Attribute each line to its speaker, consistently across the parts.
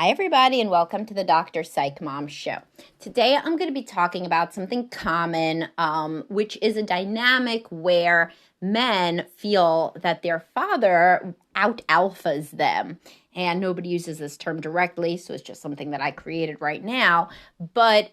Speaker 1: Hi, everybody, and welcome to the Dr. Psych Mom Show. Today, I'm going to be talking about something common, which is a dynamic where men feel that their father out-alphas them. And nobody uses this term directly, so it's just something that I created right now. But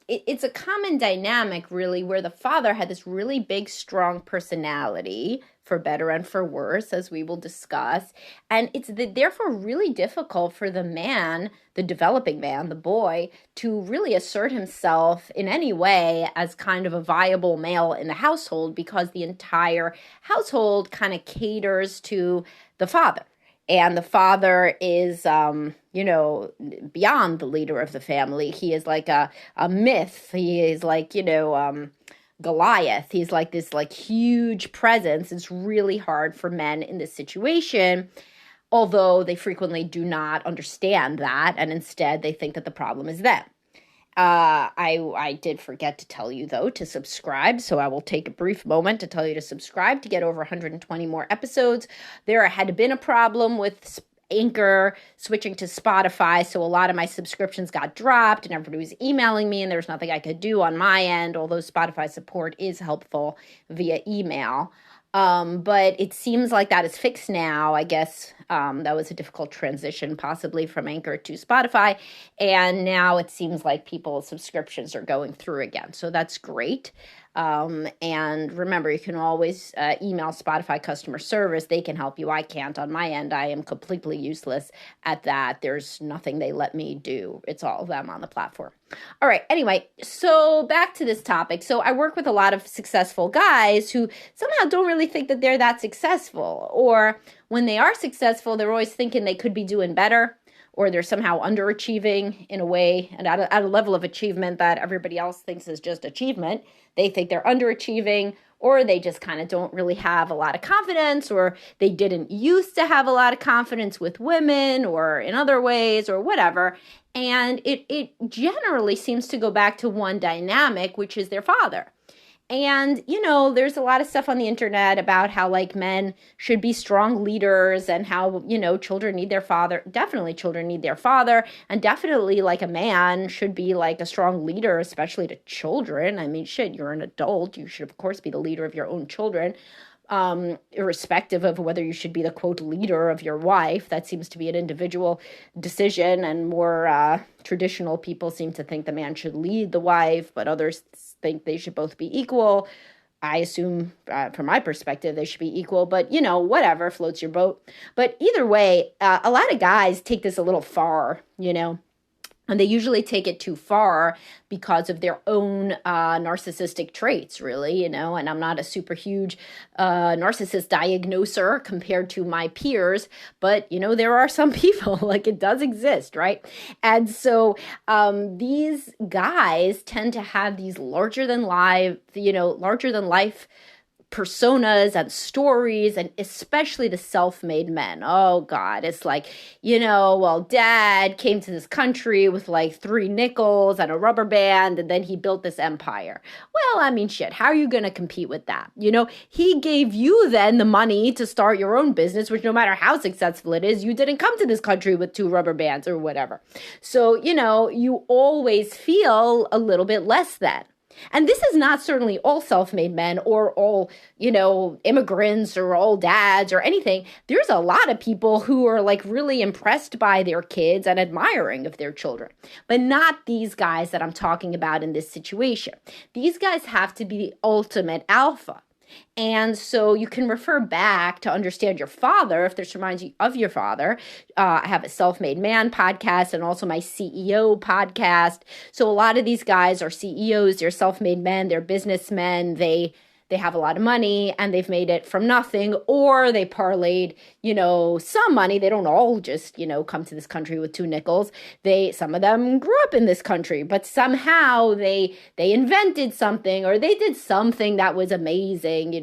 Speaker 1: it's a common dynamic, really, where the father had this really big, strong personality, for better and for worse, as we will discuss. And it's therefore really difficult for the man, the developing man, the boy, to really assert himself in any way as kind of a viable male in the household, because the entire household kind of caters to the father. And the father is, beyond the leader of the family. He is like a myth. He is like, Goliath. He's like this huge presence. It's really hard for men in this situation, although they frequently do not understand that, and instead they think that the problem is them. I did forget to tell you, though, to subscribe, so I will take a brief moment to tell you to subscribe to get over 120 more episodes. There had been a problem with Anchor switching to Spotify, so a lot of my subscriptions got dropped and everybody was emailing me, and there's nothing I could do on my end, although Spotify support is helpful via email. But it seems like that is fixed now. I guess that was a difficult transition, possibly from Anchor to Spotify, and now it seems like people's subscriptions are going through again, so that's great. And remember, you can always email Spotify customer service. They can help you. I can't on my end. I am completely useless at that. There's nothing they let me do. It's all them on the platform. All right. Anyway, so back to this topic. So I work with a lot of successful guys who somehow don't really think that they're that successful, or when they are successful, they're always thinking they could be doing better, or they're somehow underachieving in a way, and at a level of achievement that everybody else thinks is just achievement. They think they're underachieving, or they just kind of don't really have a lot of confidence, or they didn't used to have a lot of confidence with women or in other ways or whatever. And it generally seems to go back to one dynamic, which is their father. And, there's a lot of stuff on the internet about how, men should be strong leaders, and how, children need their father. Definitely children need their father. And definitely, a man should be, a strong leader, especially to children. I mean, you're an adult. You should, of course, be the leader of your own children, irrespective of whether you should be the, quote, leader of your wife. That seems to be an individual decision, and more traditional people seem to think the man should lead the wife, but others think they should both be equal. I assume, from my perspective, they should be equal, but, whatever floats your boat. But either way, a lot of guys take this a little far, and they usually take it too far because of their own narcissistic traits, really, and I'm not a super huge narcissist diagnoser compared to my peers, but, there are some people, it does exist, right? And so these guys tend to have these larger than life personas and stories, and especially the self-made men. Oh God, it's dad came to this country with 3 nickels and a rubber band, and then he built this empire. Well, I mean, how are you going to compete with that? He gave you then the money to start your own business, which no matter how successful it is, you didn't come to this country with 2 rubber bands or whatever. So, you always feel a little bit less than. And this is not certainly all self-made men or all, immigrants or all dads or anything. There's a lot of people who are really impressed by their kids and admiring of their children, but not these guys that I'm talking about in this situation. These guys have to be the ultimate alpha. And so you can refer back to understand your father if this reminds you of your father. I have a Self-Made Man podcast and also my CEO podcast. So a lot of these guys are CEOs, they're self-made men, they're businessmen, they have a lot of money and they've made it from nothing, or they parlayed, some money. They don't all just, come to this country with 2 nickels. Some of them grew up in this country, but somehow they invented something, or they did something that was amazing,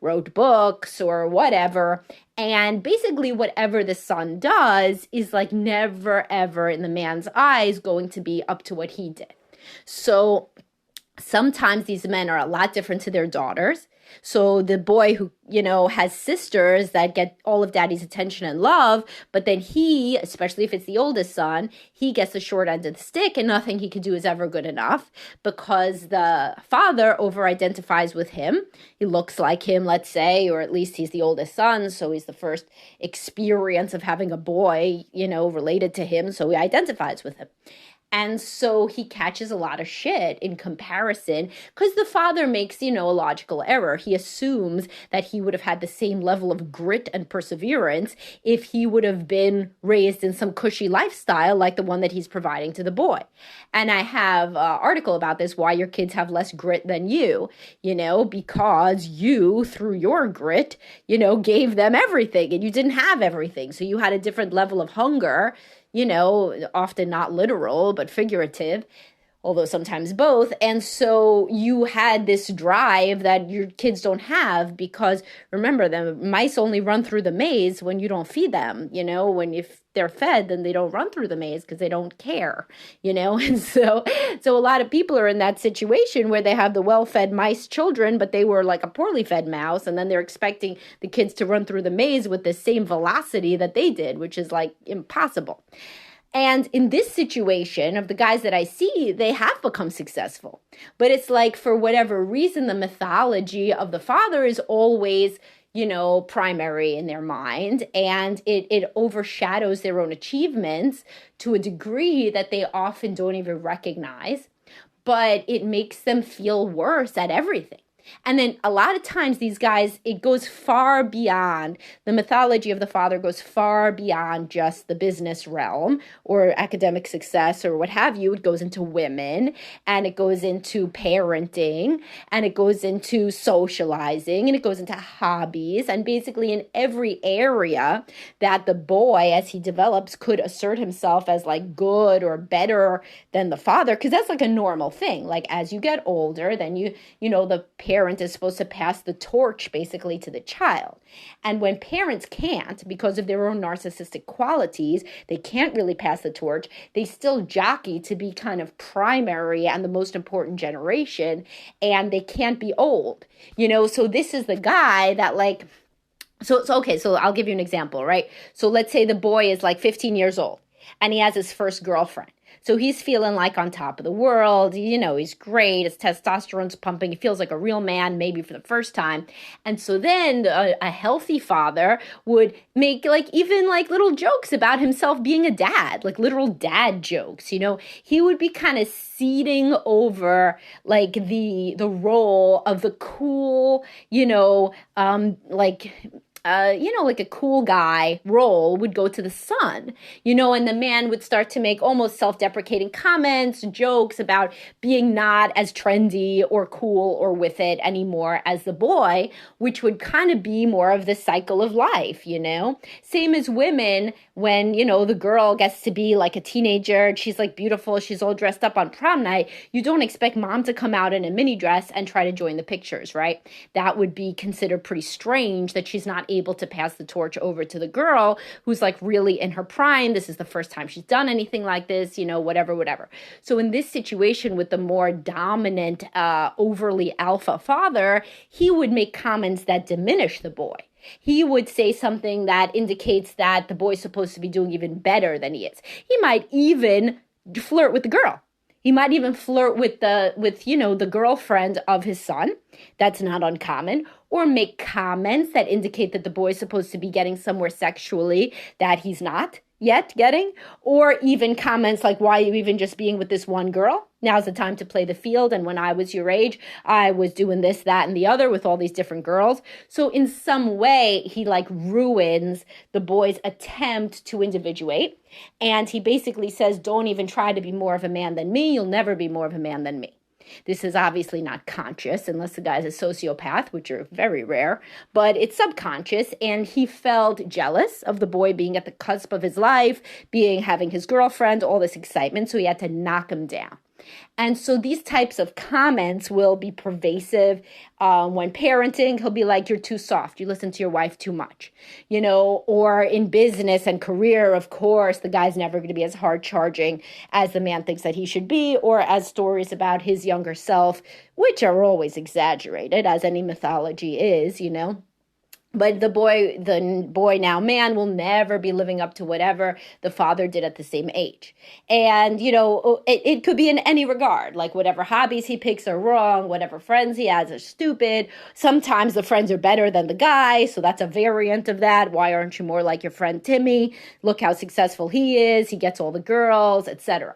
Speaker 1: wrote books or whatever. And basically whatever the son does is never, ever in the man's eyes going to be up to what he did. So sometimes these men are a lot different to their daughters. So the boy who, has sisters that get all of daddy's attention and love, but then he, especially if it's the oldest son, he gets the short end of the stick and nothing he can do is ever good enough because the father over-identifies with him. He looks like him, let's say, or at least he's the oldest son, so he's the first experience of having a boy, related to him, so he identifies with him. And so he catches a lot of shit in comparison because the father makes, a logical error. He assumes that he would have had the same level of grit and perseverance if he would have been raised in some cushy lifestyle like the one that he's providing to the boy. And I have an article about this, why your kids have less grit than you, because you, through your grit, gave them everything and you didn't have everything. So you had a different level of hunger, often not literal, but figurative, although sometimes both. And so you had this drive that your kids don't have because, remember, the mice only run through the maze when you don't feed them, if they're fed, then they don't run through the maze because they don't care, and so a lot of people are in that situation where they have the well-fed mice children, but they were like a poorly fed mouse, and then they're expecting the kids to run through the maze with the same velocity that they did, which is like impossible. And in this situation of the guys that I see, they have become successful. But it's like, for whatever reason, the mythology of the father is always, primary in their mind. And it overshadows their own achievements to a degree that they often don't even recognize. But it makes them feel worse at everything. And then a lot of times these guys, it goes far beyond, the mythology of the father goes far beyond just the business realm or academic success or what have you. It goes into women, and it goes into parenting, and it goes into socializing, and it goes into hobbies, and basically in every area that the boy, as he develops, could assert himself as like good or better than the father, because that's like a normal thing. Like as you get older, then the parent is supposed to pass the torch basically to the child. And when parents can't, because of their own narcissistic qualities, they can't really pass the torch, they still jockey to be kind of primary and the most important generation, and they can't be old. So this is the guy that like, so I'll give you an example, right? So let's say the boy is like 15 years old and he has his first girlfriend. So he's feeling like on top of the world, he's great, his testosterone's pumping, he feels like a real man maybe for the first time. And so then a healthy father would make even little jokes about himself being a dad, like literal dad jokes, He would be kind of ceding over the role of the cool, like a cool guy role would go to the son, and the man would start to make almost self-deprecating comments, jokes about being not as trendy or cool or with it anymore as the boy, which would kind of be more of the cycle of life, Same as women when, the girl gets to be like a teenager, and she's like beautiful, she's all dressed up on prom night, you don't expect mom to come out in a mini dress and try to join the pictures, right? That would be considered pretty strange that she's not able to pass the torch over to the girl who's like really in her prime. This is the first time she's done anything like this, whatever. So in this situation with the more dominant, overly alpha father, he would make comments that diminish the boy. He would say something that indicates that the boy's supposed to be doing even better than he is. He might even flirt with the girl. He might even flirt with the girlfriend of his son. That's not uncommon. Or make comments that indicate that the boy's supposed to be getting somewhere sexually that he's not yet getting. Or even comments like, why are you even just being with this one girl? Now's the time to play the field. And when I was your age, I was doing this, that, and the other with all these different girls. So in some way, he ruins the boy's attempt to individuate. And he basically says, don't even try to be more of a man than me. You'll never be more of a man than me. This is obviously not conscious unless the guy's a sociopath, which are very rare, but it's subconscious. And he felt jealous of the boy being at the cusp of his life, having his girlfriend, all this excitement. So he had to knock him down. And so these types of comments will be pervasive. When parenting, he'll be like, you're too soft. You listen to your wife too much, or in business and career, of course, the guy's never going to be as hard charging as the man thinks that he should be, or as stories about his younger self, which are always exaggerated, as any mythology is. But the boy now man will never be living up to whatever the father did at the same age. And, it could be in any regard, like whatever hobbies he picks are wrong, whatever friends he has are stupid. Sometimes the friends are better than the guy, so that's a variant of that. Why aren't you more like your friend Timmy? Look how successful he is. He gets all the girls, etc.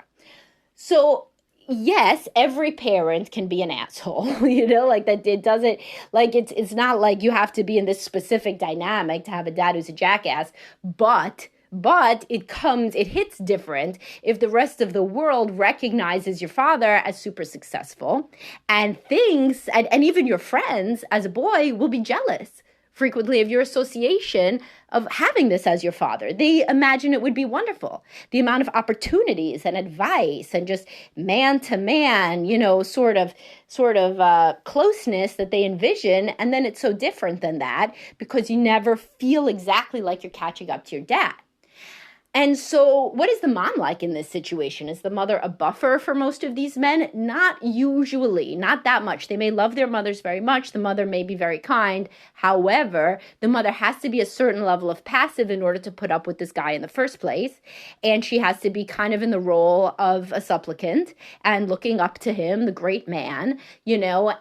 Speaker 1: So, yes, every parent can be an asshole, like that. It doesn't, like, it's not like you have to be in this specific dynamic to have a dad who's a jackass, but it hits different if the rest of the world recognizes your father as super successful and thinks, and even your friends as a boy will be jealous frequently of your association of having this as your father. They imagine it would be wonderful. The amount of opportunities and advice and just man to man, sort of closeness that they envision. And then it's so different than that because you never feel exactly like you're catching up to your dad. And so what is the mom like in this situation? Is the mother a buffer for most of these men? Not usually, not that much. They may love their mothers very much. The mother may be very kind. However, the mother has to be a certain level of passive in order to put up with this guy in the first place. And she has to be kind of in the role of a supplicant and looking up to him, the great man,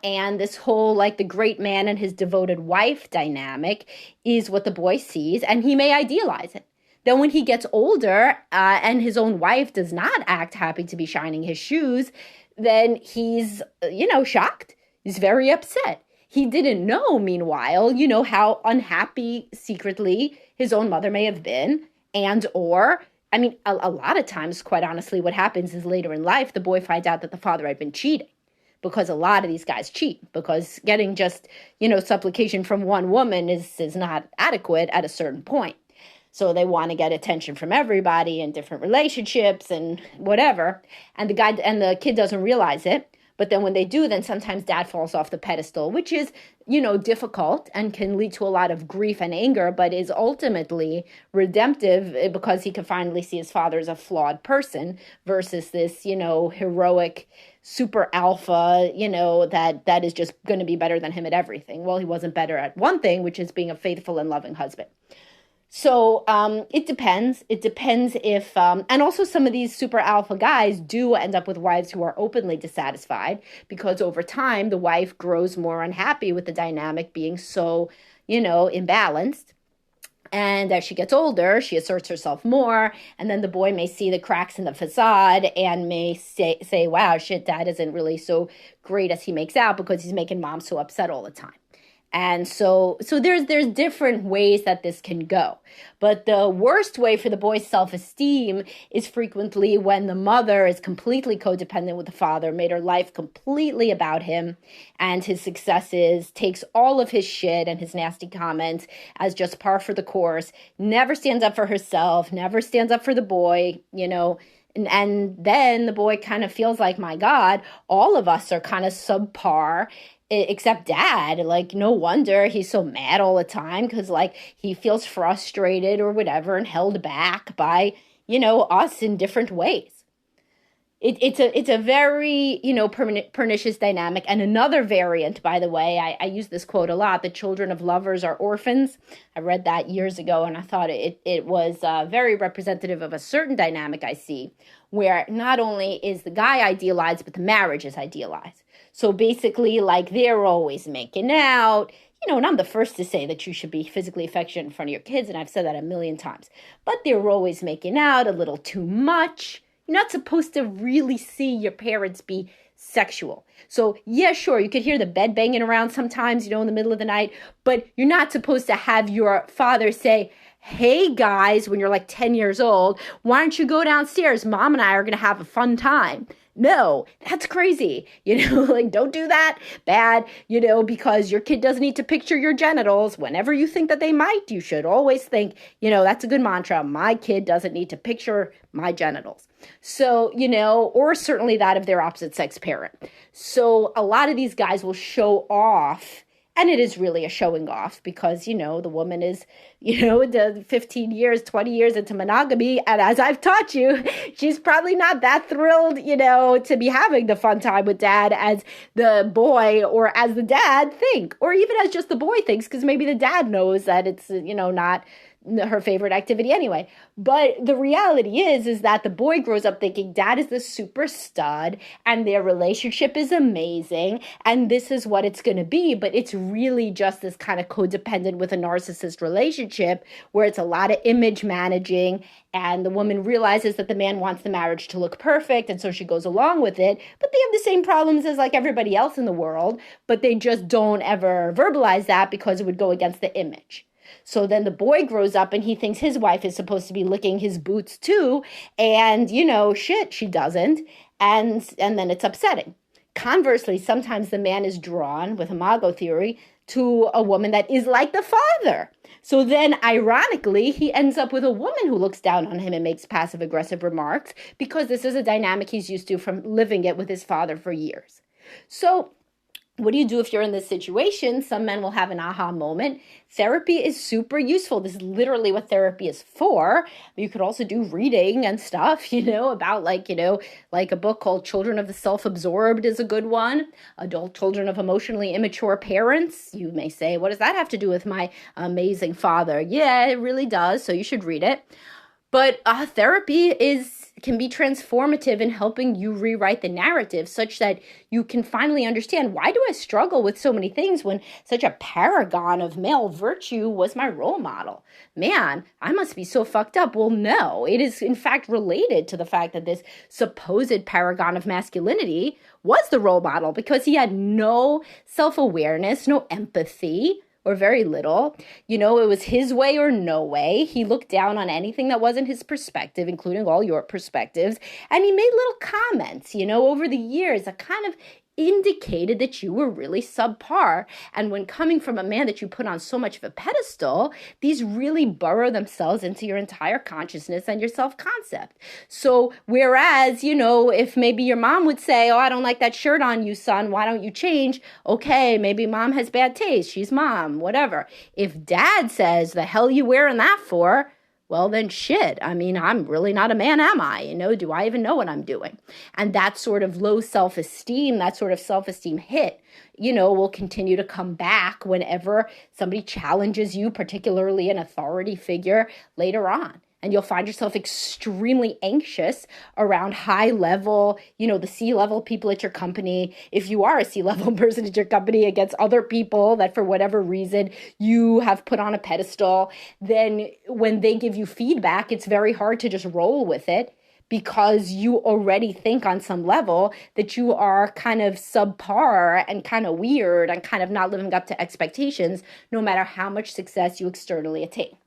Speaker 1: and this whole like the great man and his devoted wife dynamic is what the boy sees, and he may idealize it. Then when he gets older and his own wife does not act happy to be shining his shoes, then he's, shocked. He's very upset. He didn't know, meanwhile, how unhappy secretly his own mother may have been. A lot of times, quite honestly, what happens is later in life, the boy finds out that the father had been cheating. Because a lot of these guys cheat, because getting just, supplication from one woman is not adequate at a certain point. So they want to get attention from everybody in different relationships and whatever. And the kid doesn't realize it. But then when they do, then sometimes dad falls off the pedestal, which is, difficult and can lead to a lot of grief and anger, but is ultimately redemptive because he can finally see his father as a flawed person versus this, heroic super alpha, that is just going to be better than him at everything. Well, he wasn't better at one thing, which is being a faithful and loving husband. So it depends. It depends if, and also some of these super alpha guys do end up with wives who are openly dissatisfied because over time the wife grows more unhappy with the dynamic being so, imbalanced. And as she gets older, she asserts herself more. And then the boy may see the cracks in the facade and may say, wow, shit, dad isn't really so great as he makes out because he's making mom so upset all the time. And so there's different ways that this can go. But the worst way for the boy's self-esteem is frequently when the mother is completely codependent with the father, made her life completely about him and his successes, takes all of his shit and his nasty comments as just par for the course, never stands up for herself, never stands up for the boy, and then the boy kind of feels like, my God, all of us are kind of subpar. Except dad, like, no wonder he's so mad all the time because, like, he feels frustrated or whatever and held back by, us in different ways. It's a very, pernicious dynamic. And another variant, by the way, I use this quote a lot, the children of lovers are orphans. I read that years ago, and I thought it was very representative of a certain dynamic I see, where not only is the guy idealized, but the marriage is idealized. So basically, like, they're always making out, and I'm the first to say that you should be physically affectionate in front of your kids, and I've said that a million times. But they're always making out a little too much. You're not supposed to really see your parents be sexual. So, yeah, sure, you could hear the bed banging around sometimes, in the middle of the night, but you're not supposed to have your father say, hey, guys, when you're like 10 years old, why don't you go downstairs? Mom and I are going to have a fun time. No, that's crazy. Like don't do that. Bad, because your kid doesn't need to picture your genitals. Whenever you think that they might, you should always think, that's a good mantra. My kid doesn't need to picture my genitals. So, or certainly that of their opposite sex parent. So a lot of these guys will show off. And it is really a showing off because, the woman is, 15 years, 20 years into monogamy. And as I've taught you, she's probably not that thrilled, to be having the fun time with dad as the boy or as the dad think, or even as just the boy thinks, because maybe the dad knows that it's, not her favorite activity anyway. But the reality is that the boy grows up thinking dad is the super stud and their relationship is amazing and this is what it's going to be. But it's really just this kind of codependent with a narcissist relationship where it's a lot of image managing, and the woman realizes that the man wants the marriage to look perfect, and so she goes along with it. But they have the same problems as like everybody else in the world, but they just don't ever verbalize that because it would go against the image. So then the boy grows up and he thinks his wife is supposed to be licking his boots too. And, shit, she doesn't. And then it's upsetting. Conversely, sometimes the man is drawn with imago theory to a woman that is like the father. So then, ironically, he ends up with a woman who looks down on him and makes passive-aggressive remarks because this is a dynamic he's used to from living it with his father for years. So what do you do if you're in this situation? Some men will have an aha moment. Therapy is super useful. This is literally what therapy is for. You could also do reading and stuff, about like a book called Children of the Self-Absorbed is a good one. Adult Children of Emotionally Immature Parents. You may say, what does that have to do with my amazing father? Yeah, it really does. So you should read it. But therapy can be transformative in helping you rewrite the narrative such that you can finally understand, why do I struggle with so many things when such a paragon of male virtue was my role model? Man, I must be so fucked up. Well, no, it is in fact related to the fact that this supposed paragon of masculinity was the role model because he had no self-awareness, no empathy, or very little. It was his way or no way. He looked down on anything that wasn't his perspective, including all your perspectives. And he made little comments, over the years that kind of indicated that you were really subpar. And when coming from a man that you put on so much of a pedestal, these really burrow themselves into your entire consciousness and your self-concept. So whereas, if maybe your mom would say, oh, I don't like that shirt on you, son, why don't you change? Okay, maybe mom has bad taste. She's mom, whatever. If dad says, the hell you wearing that for? Well, then shit. I mean, I'm really not a man, am I? Do I even know what I'm doing? And that sort of low self-esteem, that sort of self-esteem hit, will continue to come back whenever somebody challenges you, particularly an authority figure later on. And you'll find yourself extremely anxious around high level, the C-level people at your company. If you are a C-level person at your company against other people that for whatever reason you have put on a pedestal, then when they give you feedback, it's very hard to just roll with it because you already think on some level that you are kind of subpar and kind of weird and kind of not living up to expectations, no matter how much success you externally attain.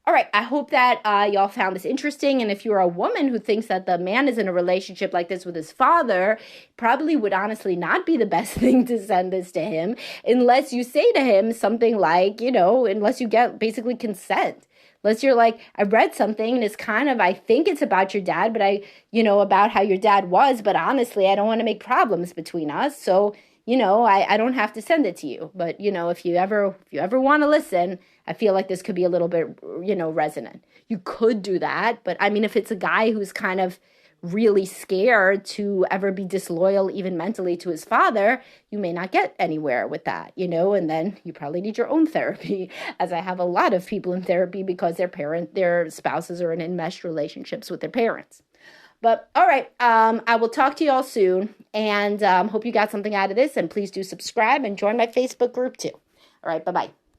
Speaker 1: All right, I hope that y'all found this interesting. And if you're a woman who thinks that the man is in a relationship like this with his father, probably would honestly not be the best thing to send this to him unless you say to him something like, unless you get basically consent. Unless you're like, I read something and it's kind of, I think it's about your dad, but about how your dad was, but honestly, I don't want to make problems between us. So, I don't have to send it to you. But, if you ever want to listen, I feel like this could be a little bit, resonant. You could do that. But I mean, if it's a guy who's kind of really scared to ever be disloyal, even mentally, to his father, you may not get anywhere with that, and then you probably need your own therapy, as I have a lot of people in therapy because their spouses are in enmeshed relationships with their parents. But all right, I will talk to you all soon, and hope you got something out of this, and please do subscribe and join my Facebook group too. All right, bye-bye.